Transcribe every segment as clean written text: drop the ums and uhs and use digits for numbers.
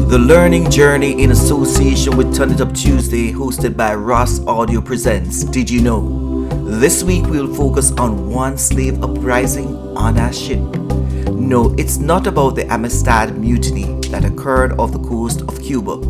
The Learning Journey in association with Tun It Up Tuesday, hosted by Ross Audio presents Did You Know? This week we'll focus on one slave uprising on a ship. No, it's not about the Amistad mutiny that occurred off the coast of Cuba.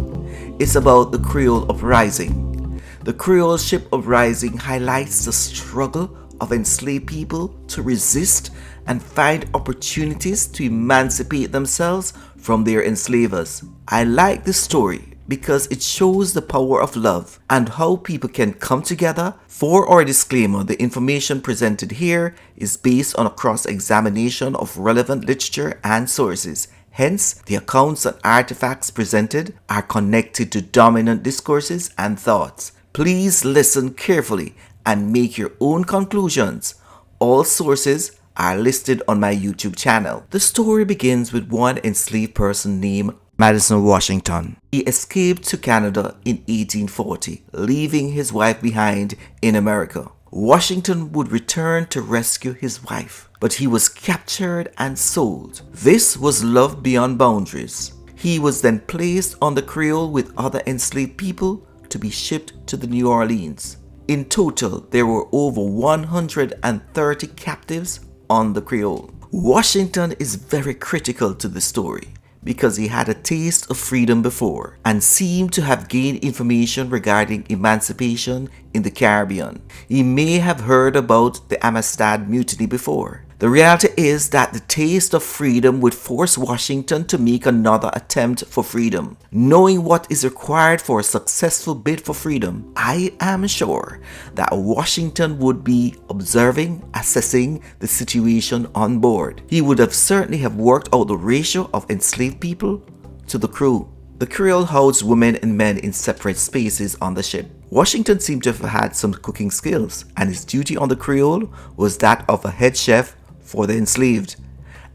It's about the Creole Uprising. The Creole ship uprising highlights the struggle of enslaved people to resist and find opportunities to emancipate themselves from their enslavers. I like this story because it shows the power of love and how people can come together. For our disclaimer, the information presented here is based on a cross-examination of relevant literature and sources. Hence, the accounts and artifacts presented are connected to dominant discourses and thoughts. Please listen carefully and make your own conclusions. All sources are listed on my YouTube channel. The story begins with one enslaved person named Madison Washington. He escaped to Canada in 1840, leaving his wife behind in America. Washington would return to rescue his wife, but he was captured and sold. This was love beyond boundaries. He was then placed on the Creole with other enslaved people to be shipped to the New Orleans. In total, there were over 130 captives on the Creole. Washington is very critical to the story because he had a taste of freedom before and seemed to have gained information regarding emancipation in the Caribbean. He may have heard about the Amistad mutiny before. The reality is that the taste of freedom would force Washington to make another attempt for freedom. Knowing what is required for a successful bid for freedom, I am sure that Washington would be observing, assessing the situation on board. He would have certainly have worked out the ratio of enslaved people to the crew. The Creole housed women and men in separate spaces on the ship. Washington seemed to have had some cooking skills, and his duty on the Creole was that of a head chef for the enslaved.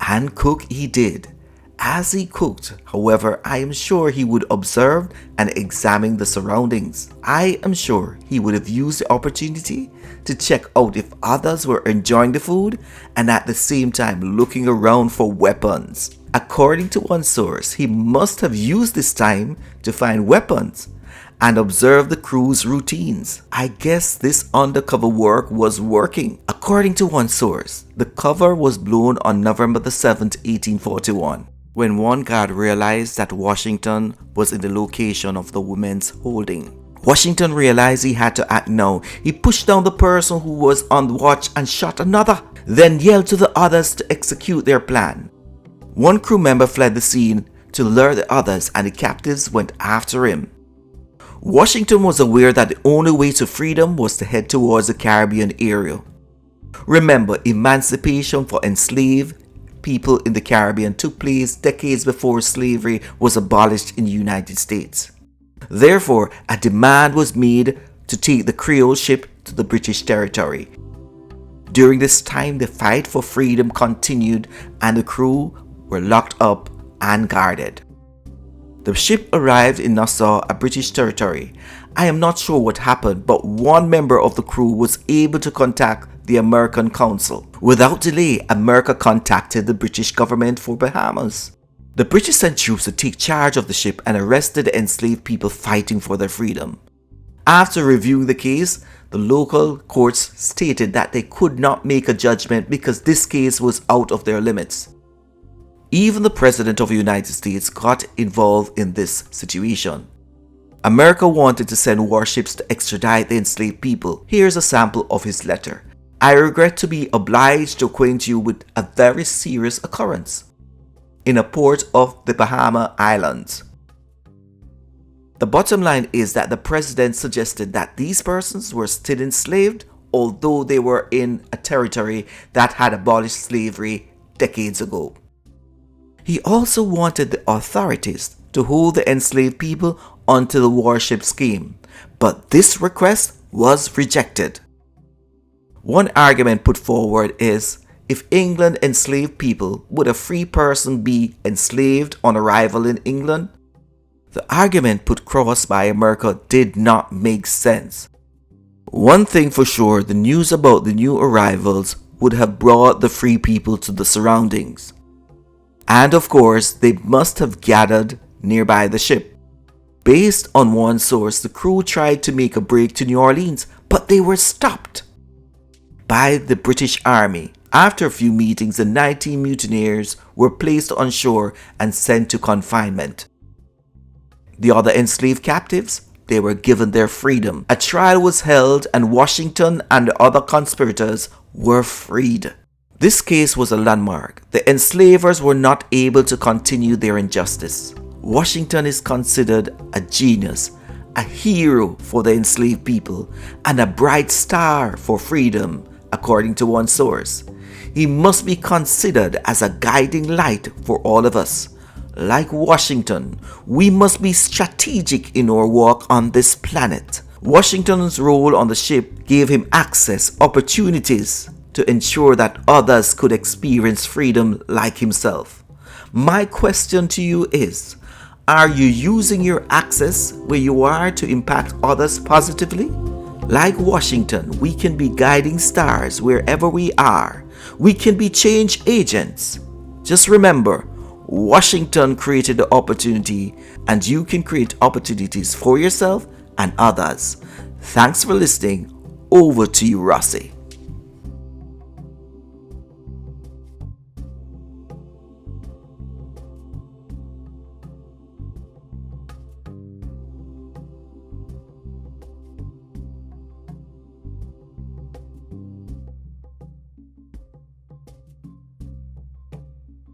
And cook he did. As he cooked, however, I am sure he would observe and examine the surroundings. I am sure he would have used the opportunity to check out if others were enjoying the food and at the same time looking around for weapons. According to one source, he must have used this time to find weapons and observe the crew's routines. I guess this undercover work was working. According to one source, the cover was blown on November the 7th, 1841, when one guard realized that Washington was in the location of the women's holding. Washington realized he had to act now. He pushed down the person who was on the watch and shot another, then yelled to the others to execute their plan. One crew member fled the scene to lure the others, and the captives went after him. Washington was aware that the only way to freedom was to head towards the Caribbean area. Remember, emancipation for enslaved people in the Caribbean took place decades before slavery was abolished in the United States. Therefore, a demand was made to take the Creole ship to the British territory. During this time, the fight for freedom continued and the crew were locked up and guarded. The ship arrived in Nassau, a British territory. I am not sure what happened, but one member of the crew was able to contact the American consul. Without delay, America contacted the British government for Bahamas. The British sent troops to take charge of the ship and arrested the enslaved people fighting for their freedom. After reviewing the case, the local courts stated that they could not make a judgment because this case was out of their limits. Even the President of the United States got involved in this situation. America wanted to send warships to extradite the enslaved people. Here's a sample of his letter. I regret to be obliged to acquaint you with a very serious occurrence in a port of the Bahama Islands. The bottom line is that the President suggested that these persons were still enslaved, although they were in a territory that had abolished slavery decades ago. He also wanted the authorities to hold the enslaved people until the warships came, but this request was rejected. One argument put forward is, if England enslaved people, would a free person be enslaved on arrival in England? The argument put across by America did not make sense. One thing for sure, the news about the new arrivals would have brought the free people to the surroundings. And of course, they must have gathered nearby the ship. Based on one source, the crew tried to make a break to New Orleans, but they were stopped by the British Army. After a few meetings, the 19 mutineers were placed on shore and sent to confinement. The other enslaved captives, they were given their freedom. A trial was held and Washington and the other conspirators were freed. This case was a landmark. The enslavers were not able to continue their injustice. Washington is considered a genius, a hero for the enslaved people, and a bright star for freedom, according to one source. He must be considered as a guiding light for all of us. Like Washington, we must be strategic in our walk on this planet. Washington's role on the ship gave him access, opportunities to ensure that others could experience freedom like himself. My question to you is, are you using your access where you are to impact others positively? Like Washington, we can be guiding stars wherever we are. We can be change agents. Just remember, Washington created the opportunity, and you can create opportunities for yourself and others. Thanks for listening. Over to you, Rossi.